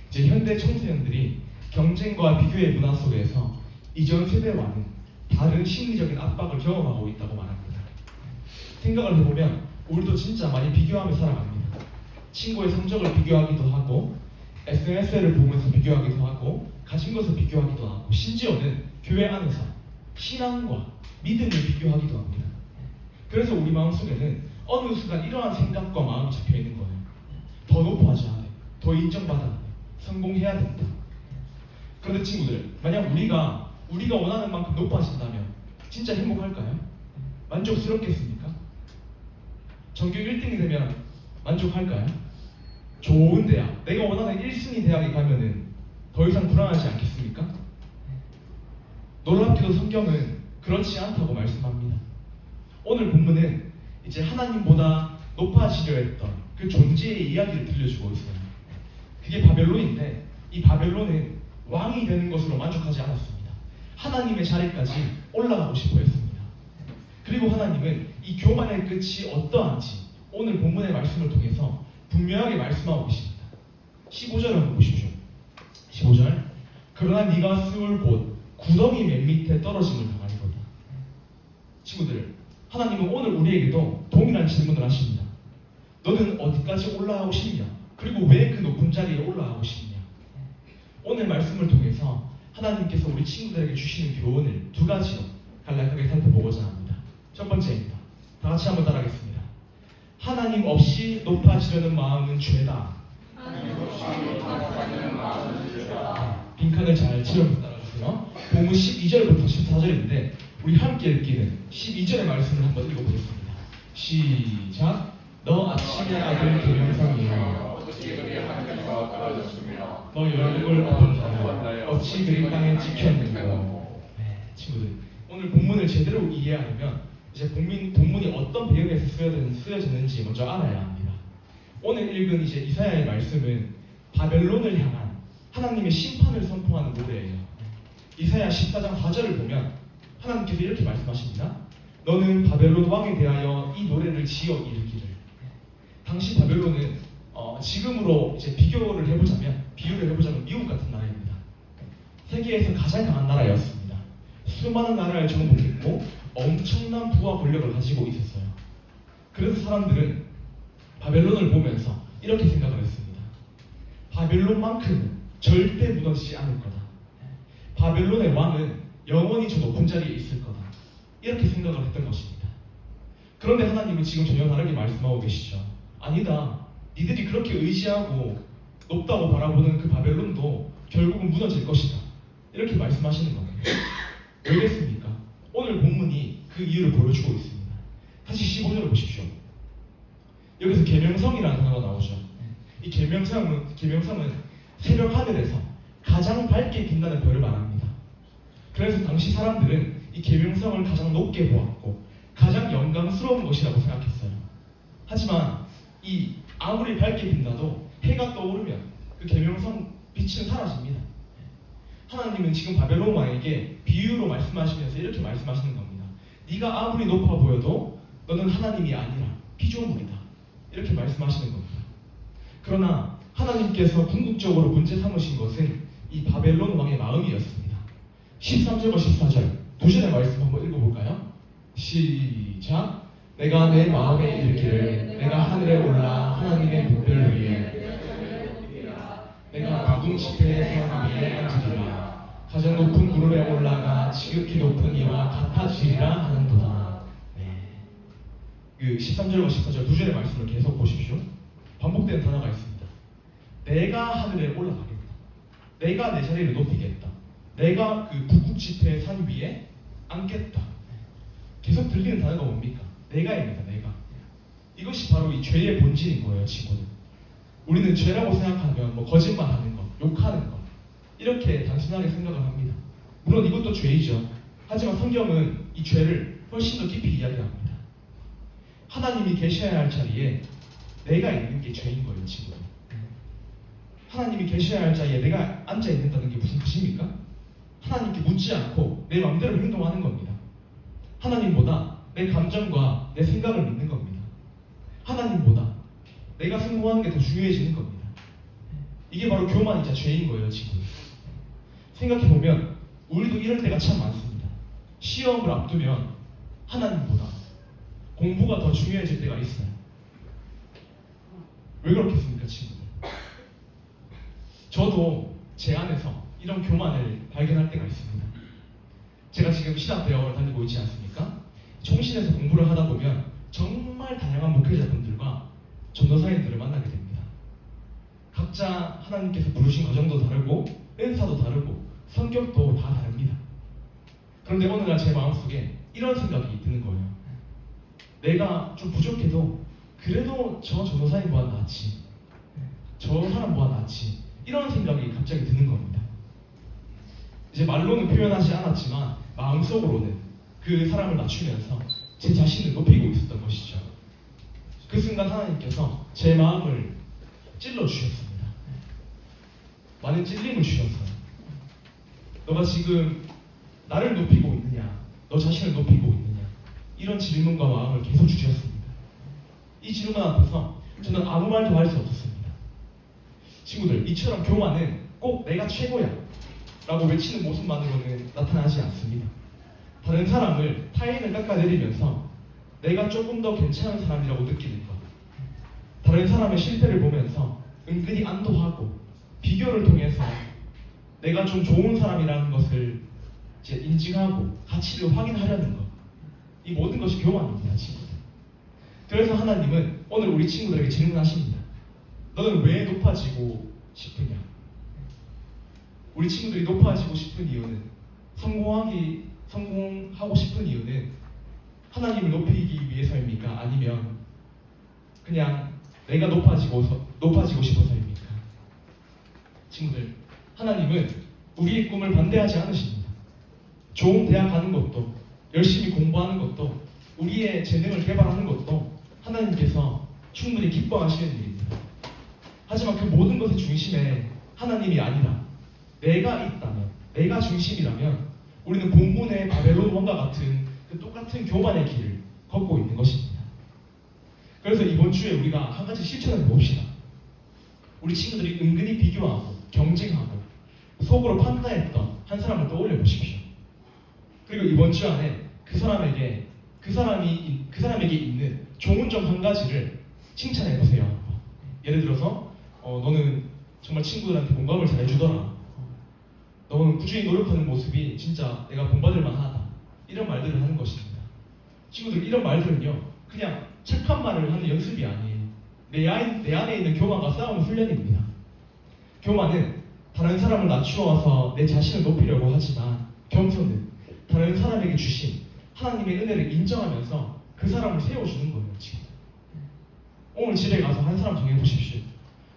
이제 현대 청소년들이 경쟁과 비교의 문화 속에서 이전 세대와는 다른 심리적인 압박을 경험하고 있다고 말합니다. 생각을 해보면 우리도 진짜 많이 비교하며 살아갑니다. 친구의 성적을 비교하기도 하고 SNS를 보면서 비교하기도 하고 가진 것을 비교하기도 하고 심지어는 교회 안에서 신앙과 믿음을 비교하기도 합니다. 그래서 우리 마음속에는 어느 순간 이러한 생각과 마음이 잡혀있는 거예요. 더 높아져야 돼. 더 인정받아야 돼. 성공해야 된다. 그런데 친구들, 만약 우리가 원하는 만큼 높아진다면 진짜 행복할까요? 만족스럽겠습니까? 전교 1등이 되면 만족할까요? 좋은 대학, 내가 원하는 1순위 대학에 가면은 더 이상 불안하지 않겠습니까? 놀랍게도 성경은 그렇지 않다고 말씀합니다. 오늘 본문은 이제 하나님보다 높아지려 했던 그 존재의 이야기를 들려주고 있어요. 그게 바벨론인데 이 바벨론은 왕이 되는 것으로 만족하지 않았습니다. 하나님의 자리까지 올라가고 싶어 했습니다. 그리고 하나님은 이 교만의 끝이 어떠한지 오늘 본문의 말씀을 통해서 분명하게 말씀하고 계십니다. 15절 한번 보십시오. 15절. 그러나 네가 쓰울 곳 구덩이 맨 밑에 떨어짐을 당하리로다. 친구들, 하나님은 오늘 우리에게도 동일한 질문을 하십니다. 너는 어디까지 올라가고 싶냐? 그리고 왜 그 높은 자리에 올라가고 싶냐? 오늘 말씀을 통해서 하나님께서 우리 친구들에게 주시는 교훈을 두 가지로 간략하게 살펴보고자 합니다. 첫 번째입니다. 다 같이 한번 따라하겠습니다. 하나님 없이 높아지려는 마음은 죄다. 빈칸을 잘 치려서 따라주세요. 본문 12절부터 14절인데 우리 함께 읽기는 12절의 말씀을 한번 읽어보겠습니다. 시작. 너 아침의 아들 계명성이여 어찌 그리 하늘에서 떨어졌으며 너 열국을 얻은 자여 어찌 그리 땅에 찍혔는고. 친구들, 오늘 본문을 제대로 이해하려면 이제 본문이 어떤 배경에서 쓰여졌는지 먼저 알아야 합니다. 오늘 읽은 이제 이사야의 말씀은 바벨론을 향한 하나님의 심판을 선포하는 노래예요. 이사야 14장 4절을 보면 하나님께서 이렇게 말씀하십니다. 너는 바벨론 왕에 대하여 이 노래를 지어 이르기를. 당시 바벨론은 지금으로 이제 비유를 해보자면 미국 같은 나라입니다. 세계에서 가장 강한 나라였습니다. 수많은 나라를 정복했고 엄청난 부와 권력을 가지고 있었어요. 그래서 사람들은 바벨론을 보면서 이렇게 생각을 했습니다. 바벨론만큼은 절대 무너지지 않을 거다. 바벨론의 왕은 영원히 저 높은 자리에 있을 거다. 이렇게 생각을 했던 것입니다. 그런데 하나님은 지금 전혀 다르게 말씀하고 계시죠. 아니다. 니들이 그렇게 의지하고 높다고 바라보는 그 바벨론도 결국은 무너질 것이다. 이렇게 말씀하시는 겁니다. 왜 그랬습니까? 오늘 본문이 그 이유를 보여주고 있습니다. 다시 15절을 보십시오. 여기서 계명성이라는 단어가 나오죠. 이 계명성은 새벽 하늘에서 가장 밝게 빛나는 별을 말합니다. 그래서 당시 사람들은 이 계명성을 가장 높게 보았고 가장 영광스러운 것이라고 생각했어요. 하지만 이 아무리 밝게 빛나도 해가 떠오르면 그 계명성 빛은 사라집니다. 하나님은 지금 바벨론 왕에게 비유로 말씀하시면서 이렇게 말씀하시는 겁니다. 네가 아무리 높아 보여도 너는 하나님이 아니라 피조물이다. 이렇게 말씀하시는 겁니다. 그러나 하나님께서 궁극적으로 문제 삼으신 것은 이 바벨론 왕의 마음이었습니다. 13절과 14절 두 절의 말씀 한번 읽어볼까요? 시작. 내가 내 마음에 이르기를 내가 하늘에 올라 하나님의 복별을 위해 내가 바둥 지폐의 산 위에 앉으리라. 가장 높은 구름에 올라가 지극히 높은 이와 같아지리라 하는도다. 그 13절과 14절 두 절의 말씀을 계속 보십시오. 반복되는 단어가 있습니다. 내가 하늘에 올라가겠다. 내가 내 자리를 높이겠다. 내가 그 북극 지폐의 산 위에 앉겠다. 계속 들리는 단어가 뭡니까? 내가입니다. 내가. 이것이 바로 이 죄의 본질인 거예요, 친구들. 우리는 죄라고 생각하면 뭐 거짓말하는 것, 욕하는 것 이렇게 단순하게 생각을 합니다. 물론 이것도 죄이죠. 하지만 성경은 이 죄를 훨씬 더 깊이 이야기합니다. 하나님이 계셔야 할 자리에 내가 있는 게 죄인 거예요, 친구들. 하나님이 계셔야 할 자리에 내가 앉아 있는다는 게 무슨 뜻입니까? 하나님께 묻지 않고 내 마음대로 행동하는 겁니다. 하나님보다 내 감정과 내 생각을 믿는 겁니다. 하나님보다 내가 성공하는 게 더 중요해지는 겁니다. 이게 바로 교만이자 죄인 거예요, 지금. 생각해보면 우리도 이럴 때가 참 많습니다. 시험을 앞두면 하나님보다 공부가 더 중요해질 때가 있어요. 왜 그렇겠습니까, 친구들? 저도 제 안에서 이런 교만을 발견할 때가 있습니다. 제가 지금 신학대학원을 다니고 있지 않습니까? 총신에서 공부를 하다 보면 정말 다양한 목회자분들과 전도사님들을 만나게 됩니다. 각자 하나님께서 부르신 과정도 다르고 은사도 다르고 성격도 다 다릅니다. 그런데 어느 날 제 마음속에 이런 생각이 드는 거예요. 내가 좀 부족해도 그래도 저 전도사님보다 낫지, 저 사람보다 낫지, 이런 생각이 갑자기 드는 겁니다. 이제 말로는 표현하지 않았지만 마음속으로는 그 사람을 낮추면서 제 자신을 높이고 있었던 것이죠. 그 순간 하나님께서 제 마음을 찔러주셨습니다. 많은 찔림을 주셨어요. 너가 지금 나를 높이고 있느냐, 너 자신을 높이고 있느냐, 이런 질문과 마음을 계속 주셨습니다. 이 질문 앞에서 저는 아무 말도 할 수 없었습니다. 친구들, 이처럼 교만은 꼭 내가 최고야 라고 외치는 모습만으로는 나타나지 않습니다. 다른 사람을, 타인을 깎아내리면서 내가 조금 더 괜찮은 사람이라고 느끼는 것, 다른 사람의 실패를 보면서 은근히 안도하고 비교를 통해서 내가 좀 좋은 사람이라는 것을 이제 인증하고 가치를 확인하려는 것, 이 모든 것이 교만입니다, 친구들. 그래서 하나님은 오늘 우리 친구들에게 질문하십니다. 너는 왜 높아지고 싶으냐? 우리 친구들이 높아지고 싶은 이유는, 성공하고 싶은 이유는 하나님을 높이기 위해서입니까? 아니면 그냥 내가 높아지고 싶어서입니까? 친구들, 하나님은 우리의 꿈을 반대하지 않으십니다. 좋은 대학 가는 것도, 열심히 공부하는 것도, 우리의 재능을 개발하는 것도 하나님께서 충분히 기뻐하시는 일입니다. 하지만 그 모든 것의 중심에 하나님이 아니라 내가 있다면, 내가 중심이라면 우리는 본문의 바벨론 왕과 같은 그 똑같은 교만의 길을 걷고 있는 것입니다. 그래서 이번 주에 우리가 한 가지 실천을 해봅시다. 우리 친구들이 은근히 비교하고 경쟁하고 속으로 판단했던 한 사람을 떠올려 보십시오. 그리고 이번 주 안에 그 사람에게 있는 좋은 점 한 가지를 칭찬해 보세요. 예를 들어서 너는 정말 친구들한테 공감을 잘 해주더라. 너는 꾸준히 노력하는 모습이 진짜 내가 본받을 만하다. 이런 말들을 하는 것입니다. 친구들, 이런 말들은요, 그냥 착한 말을 하는 연습이 아니에요. 내 안에 있는 교만과 싸우는 훈련입니다. 교만은 다른 사람을 낮추어서 내 자신을 높이려고 하지만, 겸손은 다른 사람에게 주신 하나님의 은혜를 인정하면서 그 사람을 세워주는 거예요. 지금 오늘 집에 가서 한 사람 정해보십시오.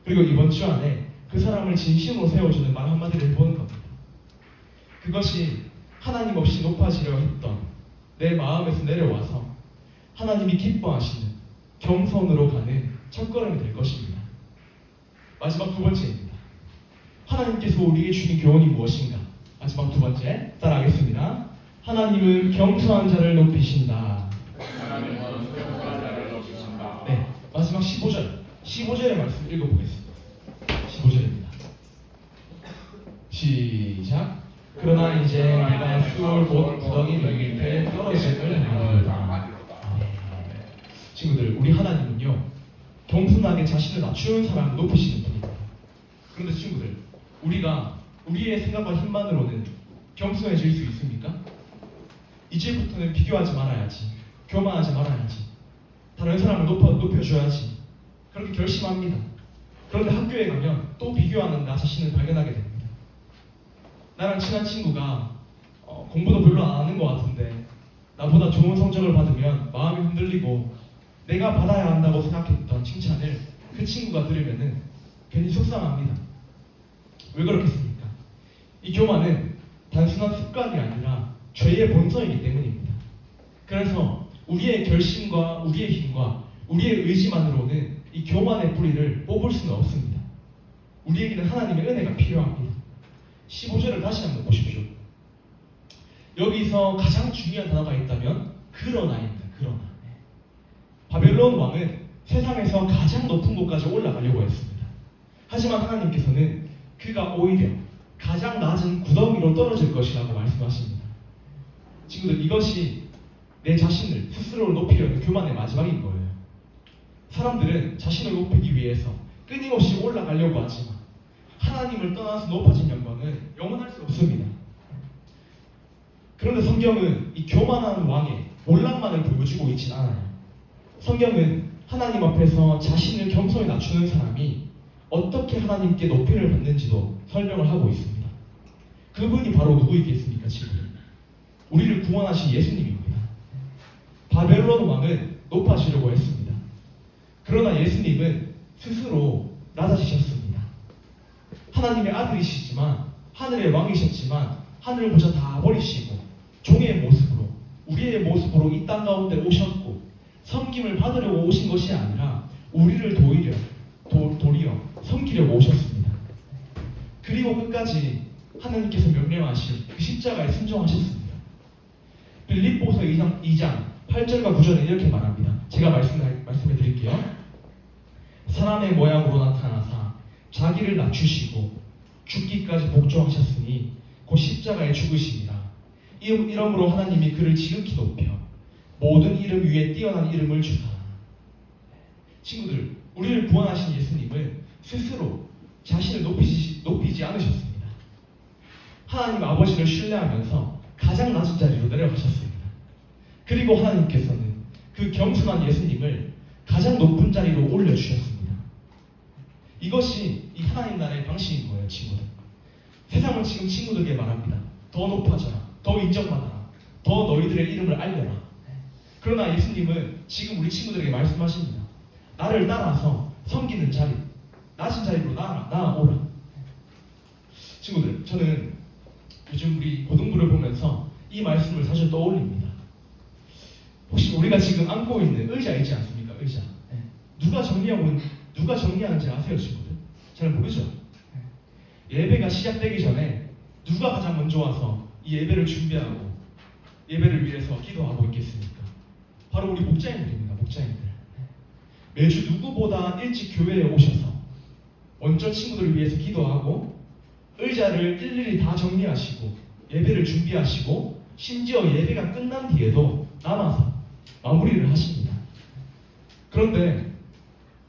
그리고 이번 주 안에 그 사람을 진심으로 세워주는 말 한마디를 해보는 겁니다. 그것이 하나님 없이 높아지려 했던 내 마음에서 내려와서 하나님이 기뻐하시는 겸손으로 가는 첫걸음이 될 것입니다. 마지막 두 번째입니다. 하나님께서 우리에게 주신 교훈이 무엇인가? 마지막 두 번째, 따라하겠습니다. 하나님은 겸손한 자를 높이신다. 네, 마지막 15절의 말씀 읽어보겠습니다. 15절입니다. 시작. 그러나 이제 내가 수월 곧 구덩이 밑에 떨어짐을 하노라. 친구들, 우리 하나님은요, 겸손하게 자신을 낮추는 사람을 높이시는 분입니다. 그런데 친구들, 우리가 우리의 생각과 힘만으로는 겸손해질 수 있습니까? 이제부터는 비교하지 말아야지, 교만하지 말아야지, 다른 사람을 높여줘야지, 그렇게 결심합니다. 그런데 학교에 가면 또 비교하는 나 자신을 발견하게 됩니다. 나랑 친한 친구가 공부도 별로 안 하는 것 같은데 나보다 좋은 성적을 받으면 마음이 흔들리고 내가 받아야 한다고 생각했던 칭찬을 그 친구가 들으면은 괜히 속상합니다. 왜 그렇겠습니까? 이 교만은 단순한 습관이 아니라 죄의 본성이기 때문입니다. 그래서 우리의 결심과 우리의 힘과 우리의 의지만으로는 이 교만의 뿌리를 뽑을 수는 없습니다. 우리에게는 하나님의 은혜가 필요합니다. 15절을 다시 한번 보십시오. 여기서 가장 중요한 단어가 있다면 그러나입니다. 그러나. 바벨론 왕은 세상에서 가장 높은 곳까지 올라가려고 했습니다. 하지만 하나님께서는 그가 오히려 가장 낮은 구덩이로 떨어질 것이라고 말씀하십니다. 친구들, 이것이 내 자신을 스스로를 높이려는 교만의 마지막인 거예요. 사람들은 자신을 높이기 위해서 끊임없이 올라가려고 하지만 하나님을 떠나서 높아진 영광은 영원할 수 없습니다. 그런데 성경은 이 교만한 왕의 몰락만을 보여주고 있진 않아요. 성경은 하나님 앞에서 자신을 겸손히 낮추는 사람이 어떻게 하나님께 높이를 받는지도 설명을 하고 있습니다. 그분이 바로 누구이겠습니까, 친구들? 우리를 구원하신 예수님입니다. 바벨론 왕은 높아지려고 했습니다. 그러나 예수님은 스스로 낮아지셨습니다. 하나님의 아들이시지만, 하늘의 왕이셨지만 하늘을 다 버리시고 종의 모습으로, 우리의 모습으로 이 땅 가운데 오셨고 섬김을 받으려고 오신 것이 아니라 우리를 도리어 섬기려고 오셨습니다. 그리고 끝까지 하나님께서 명령하신 그 십자가에 순종하셨습니다. 빌립보서 2장 8절과 9절에 이렇게 말합니다. 제가 말씀해 드릴게요. 사람의 모양으로 나타나사 자기를 낮추시고 죽기까지 복종하셨으니 곧 십자가에 죽으시니라. 이러므로 하나님이 그를 지극히 높여 모든 이름 위에 뛰어난 이름을 주사. 친구들, 우리를 구원하신 예수님은 스스로 자신을 높이지 않으셨습니다. 하나님 아버지를 신뢰하면서 가장 낮은 자리로 내려가셨습니다. 그리고 하나님께서는 그 겸손한 예수님을 가장 높은 자리로 올려주셨습니다. 이것이 이 하나님 나라의 방식인 거예요, 친구들. 세상은 지금 친구들에게 말합니다. 더 높아져라, 더 인정받아라, 더 너희들의 이름을 알려라. 그러나 예수님은 지금 우리 친구들에게 말씀하십니다. 나를 따라서 섬기는 자리, 낮은 자리로 나아오라. 친구들, 저는 요즘 우리 고등부를 보면서 이 말씀을 사실 떠올립니다. 혹시 우리가 지금 안고 있는 의자 있지 않습니까? 의자. 누가 정리하는지 아세요, 친구들? 잘 모르죠? 예배가 시작되기 전에 누가 가장 먼저 와서 이 예배를 준비하고 예배를 위해서 기도하고 있겠습니까? 바로 우리 목자님들입니다. 목자님들. 매주 누구보다 일찍 교회에 오셔서 먼저 친구들을 위해서 기도하고 의자를 일일이 다 정리하시고 예배를 준비하시고 심지어 예배가 끝난 뒤에도 남아서 마무리를 하십니다. 그런데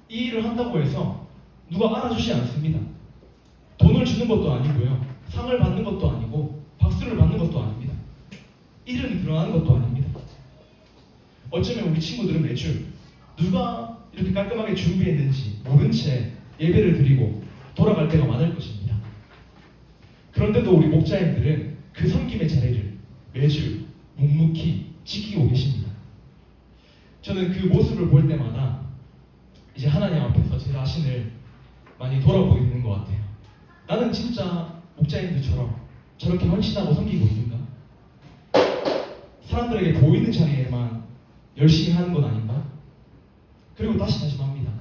이 일을 한다고 해서 누가 알아주지 않습니다. 돈을 주는 것도 아니고요, 상을 받는 것도 아니고 박수를 받는 것도 아닙니다. 이름이 드러나는 것도 아닙니다. 어쩌면 우리 친구들은 매주 누가 이렇게 깔끔하게 준비했는지 모른 채 예배를 드리고 돌아갈 때가 많을 것입니다. 그런데도 우리 목자님들은 그 섬김의 자리를 매주 묵묵히 지키고 계십니다. 저는 그 모습을 볼 때마다 이제 하나님 앞에서 제 자신을 많이 돌아보게 되는 것 같아요. 나는 진짜 목자님들처럼 저렇게 헌신하고 섬기고 있는가? 사람들에게 보이는 자리에만 열심히 하는 건 아닌가? 그리고 다시 말합니다.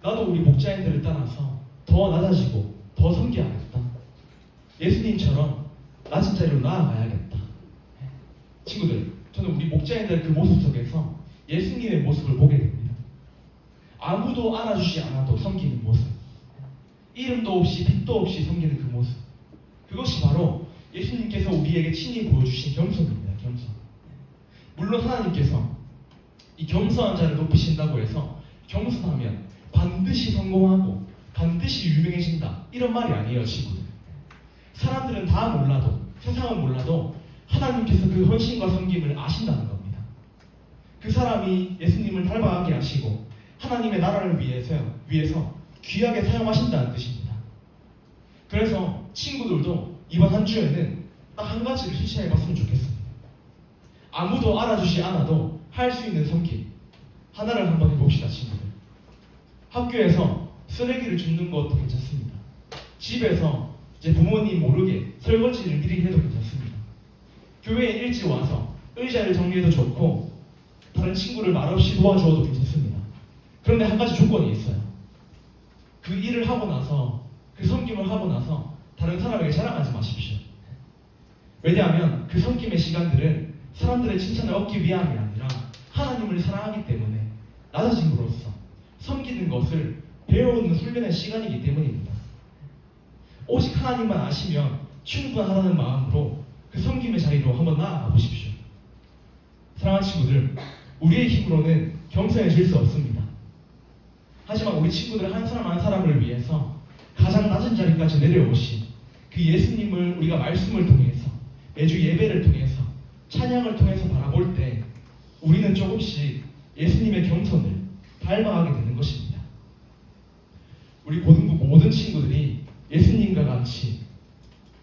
나도 우리 목자님들을 따라서 더 낮아지고 더 섬겨야겠다. 예수님처럼 낮은 자리로 나아가야겠다. 친구들, 저는 우리 목자님들 그 모습 속에서 예수님의 모습을 보게 됩니다. 아무도 알아주지 않아도 섬기는 모습, 이름도 없이 빛도 없이 섬기는 그 모습, 그것이 바로 예수님께서 우리에게 친히 보여주신 겸손입니다. 겸손. 물론 하나님께서 이 겸손한 자를 높이신다고 해서 겸손하면 반드시 성공하고 반드시 유명해진다, 이런 말이 아니에요, 친구들. 사람들은 다 몰라도, 세상은 몰라도 하나님께서 그 헌신과 섬김을 아신다는 겁니다. 그 사람이 예수님을 닮아가게 하시고 하나님의 나라를 위해서 귀하게 사용하신다는 뜻입니다. 그래서 친구들도 이번 한 주에는 딱 한 가지를 실천해봤으면 좋겠습니다. 아무도 알아주지 않아도 할 수 있는 섬김 하나를 한번 해봅시다, 친구들. 학교에서 쓰레기를 줍는 것도 괜찮습니다. 집에서 이제 부모님 모르게 설거지를 미리 해도 괜찮습니다. 교회에 일찍 와서 의자를 정리해도 좋고 다른 친구를 말없이 도와주어도 괜찮습니다. 그런데 한 가지 조건이 있어요. 그 일을 하고 나서, 그 섬김을 하고 나서 다른 사람에게 자랑하지 마십시오. 왜냐하면 그 섬김의 시간들은 사람들의 칭찬을 얻기 위함이 아니라 하나님을 사랑하기 때문에 낮아짐으로써 섬기는 것을 배우는 훈련의 시간이기 때문입니다. 오직 하나님만 아시면 충분하다는 마음으로 그 섬김의 자리로 한번 나아가 보십시오. 사랑하는 친구들, 우리의 힘으로는 겸손해질 수 없습니다. 하지만 우리 친구들 한 사람 한 사람을 위해서 가장 낮은 자리까지 내려오신 그 예수님을 우리가 말씀을 통해서, 매주 예배를 통해서, 찬양을 통해서 바라볼 때 우리는 조금씩 예수님의 겸손을 닮아가게 되는 것입니다. 우리 고등부 모든 친구들이 예수님과 같이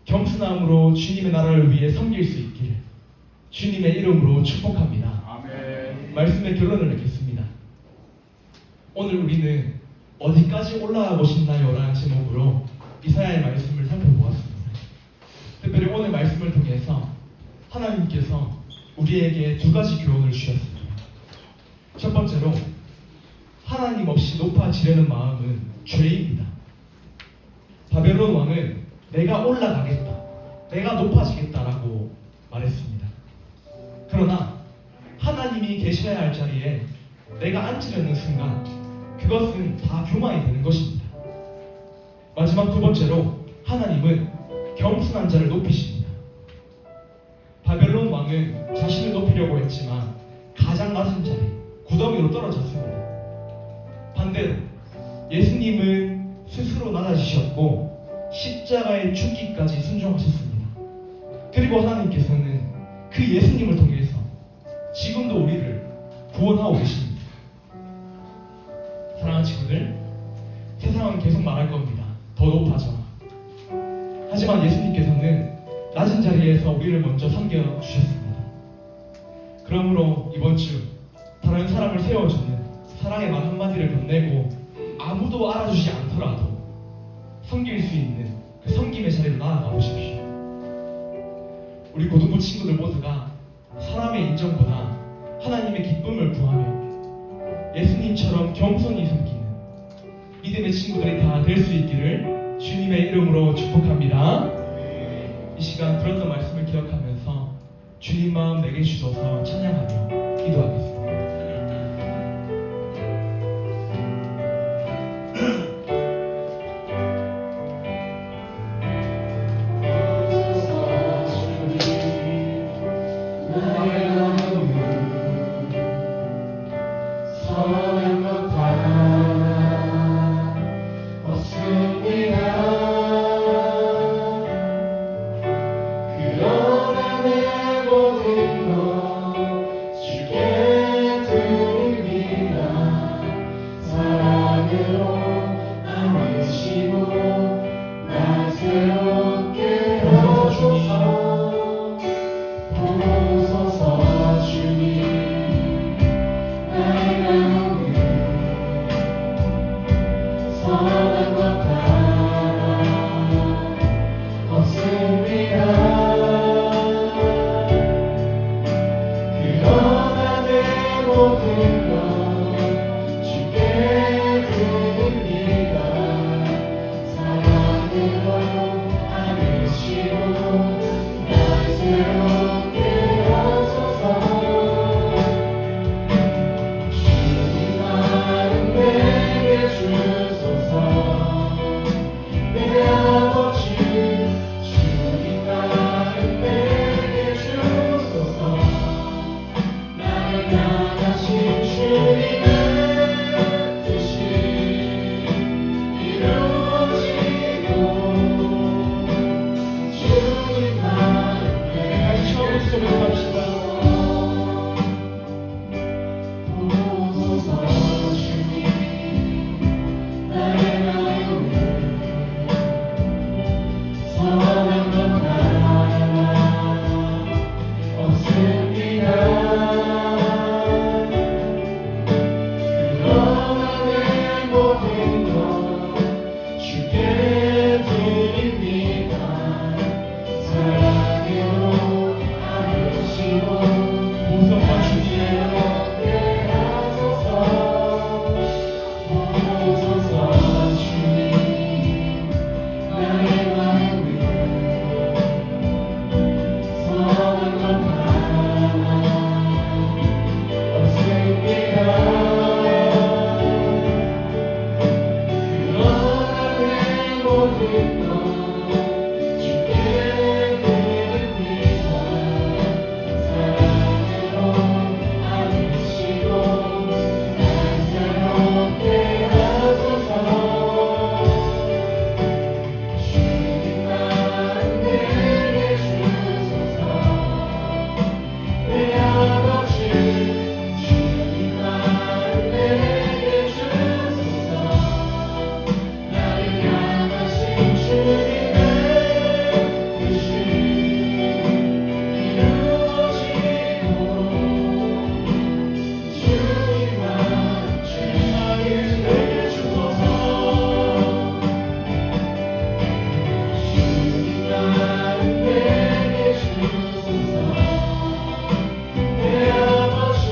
겸손함으로 주님의 나라를 위해 섬길 수 있기를 주님의 이름으로 축복합니다. 아멘. 말씀의 결론을 맺겠습니다. 오늘 우리는 어디까지 올라가고 싶나요? 라는 제목으로 이사야의 말씀을 살펴보았습니다. 특별히 오늘 말씀을 통해서 하나님께서 우리에게 두 가지 교훈을 주셨습니다. 첫 번째로, 하나님 없이 높아지려는 마음은 죄입니다. 바벨론 왕은 내가 올라가겠다, 내가 높아지겠다라고 말했습니다. 그러나 하나님이 계셔야 할 자리에 내가 앉으려는 순간 그것은 다 교만이 되는 것입니다. 마지막 두 번째로, 하나님은 겸손한 자를 높이십니다. 바벨론 왕은 자신을 높이려고 했지만 가장 낮은 자리, 구덩이로 떨어졌습니다. 반대로 예수님은 스스로 낮아지셨고 십자가의 죽기까지 순종하셨습니다. 그리고 하나님께서는 그 예수님을 통해서 지금도 우리를 구원하고 계십니다. 사랑하는 친구들, 세상은 계속 말할 겁니다. 더 높아져라. 하지만 예수님께서는 낮은 자리에서 우리를 먼저 섬겨주셨습니다. 그러므로 이번 주 다른 사람을 세워주는 사랑의 말 한마디를 건네고 아무도 알아주지 않더라도 섬길 수 있는 그 섬김의 자리로 나아가 보십시오. 우리 고등부 친구들 모두가 사람의 인정보다 하나님의 기쁨을 구하며 예수님처럼 겸손히 섬기는 믿음의 친구들이 다 될 수 있기를 주님의 이름으로 축복합니다. 이 시간 들었던 말씀을 기억하면서 주님 마음 내게 주셔서 찬양하며 기도하겠습니다. 내게 주소서. 내 아버지 주님 마음 내게 주소서. 나를 향하신 주님의 뜻이 이루어지고 주님 마음 내게 주소서. 주님 마음 내게 주소서. 내 아버지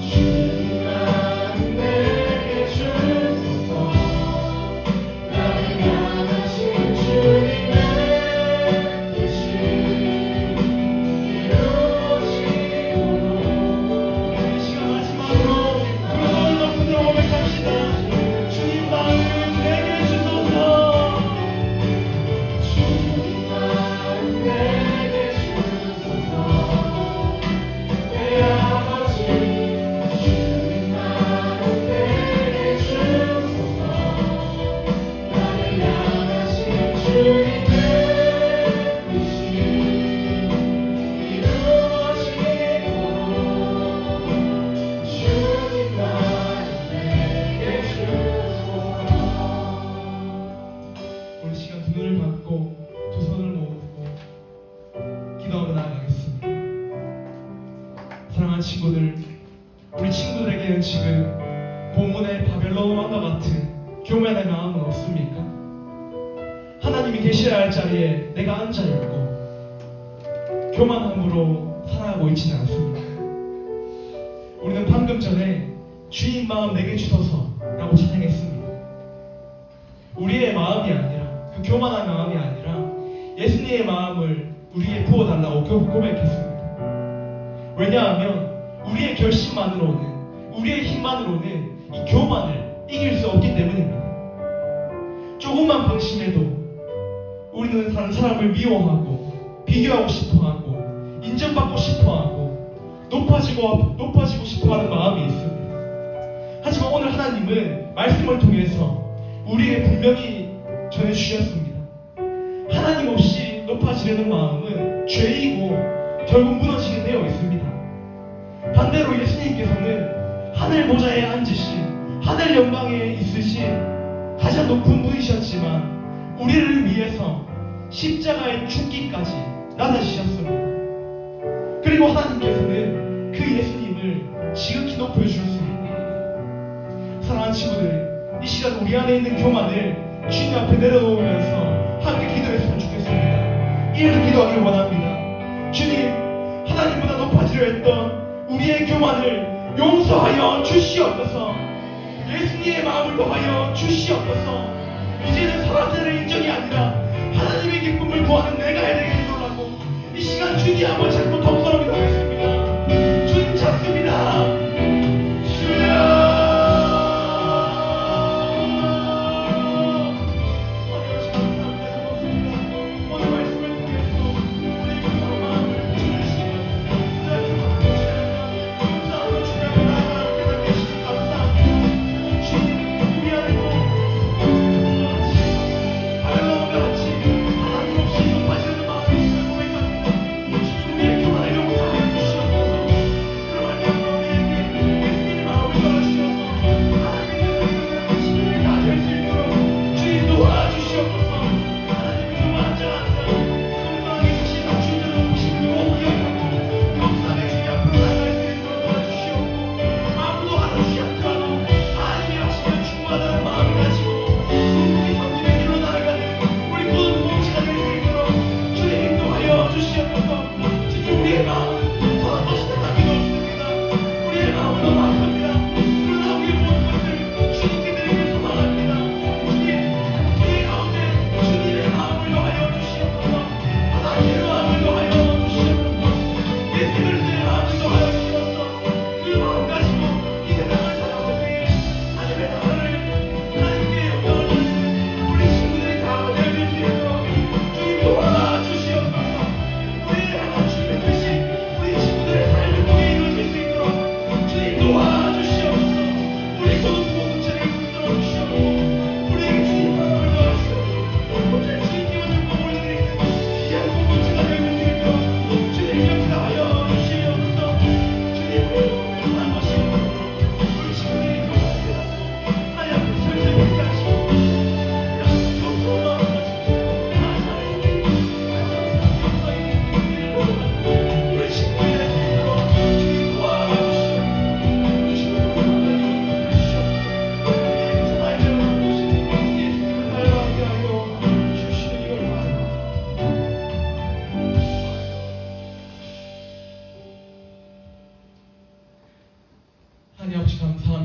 주님 마음 내게 주소서. 나를 향하신 주님의 뜻이 이루어지고 이 시간 마지막으로 그 손을 높은 데 고백합시다. 주님 마음 내게 주소서. 주님 마음 내게 주소서. 내 아버지 주님 마음 내게 주소서. 나를 향하신 주님의 뜻이 이루어지고 주님 마음 내게 주소서. 우리 시간 두 눈을 감고 두 손을 모으고 기도하며 나아가겠습니다. 사랑하는 친구들, 우리 친구들에게는 지금 본문의 바벨론 왕과 같은 교만의 마음은 없습니까? 하나님이 계셔야 할 자리에 내가 앉아 있고 교만함으로 살아가고 있지는 않습니다. 우리는 방금 전에 주님 마음 내게 주소서라고 찬양했습니다. 우리의 마음이 아니라 그 교만한 마음이 아니라 예수님의 마음을 우리에게 부어달라고 고백했습니다. 왜냐하면 우리의 결심만으로는, 우리의 힘만으로는 이 교만을 이길 수 없기 때문입니다. 조금만 방심해도 우리는 다른 사람을 미워하고 비교하고 싶어하고 인정받고 싶어하고 높아지고 싶어하는 마음이 있습니다. 하지만 오늘 하나님은 말씀을 통해서 우리에게 분명히 전해주셨습니다. 하나님 없이 높아지려는 마음은 죄이고 결국 무너지게 되어 있습니다. 반대로 예수님께서는 하늘 보좌에 앉으신, 하늘 영광에 있으신 가장 높은 분이셨지만 우리를 위해서 십자가의 죽기까지 나아지셨습니다. 그리고 하나님께서는 그 예수님을 지극히 높여주셨습니다. 사랑하는 친구들, 이 시간 우리 안에 있는 교만을 주님 앞에 내려놓으면서 함께 기도했으면 좋겠습니다. 이렇게 기도하기를 원합니다. 주님, 하나님보다 높아지려 했던 우리의 교만을 용서하여 주시옵소서. 예수님의 마음을 더하여 주시옵소서. 이제는 사람들의 인정이 아니라 하나님의 기쁨을 구하는 내가 해야 되겠노라고 이 시간 주님 한번 자꾸 동서로 기도하겠습니다. 주님 찾습니다. 주여. 하나님 없이 높아지는 마음이 있음을 고백합니다. 주님 우리의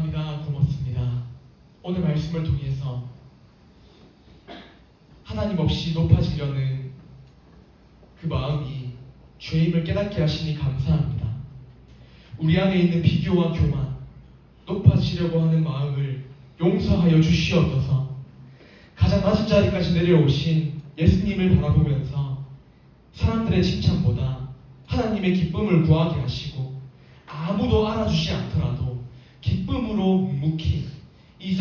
감사합니다. 고맙습니다. 오늘 말씀을 통해서 하나님 없이 높아지려는 그 마음이 죄임을 깨닫게 하시니 감사합니다. 우리 안에 있는 비교와 교만, 높아지려고 하는 마음을 용서하여 주시옵소서. 가장 낮은 자리까지 내려오신 예수님을 바라보면서 사람들의 칭찬보다 하나님의 기쁨을 구하게 하시고 아무도 알아주지 않더라도 기쁨으로 묵묵히 이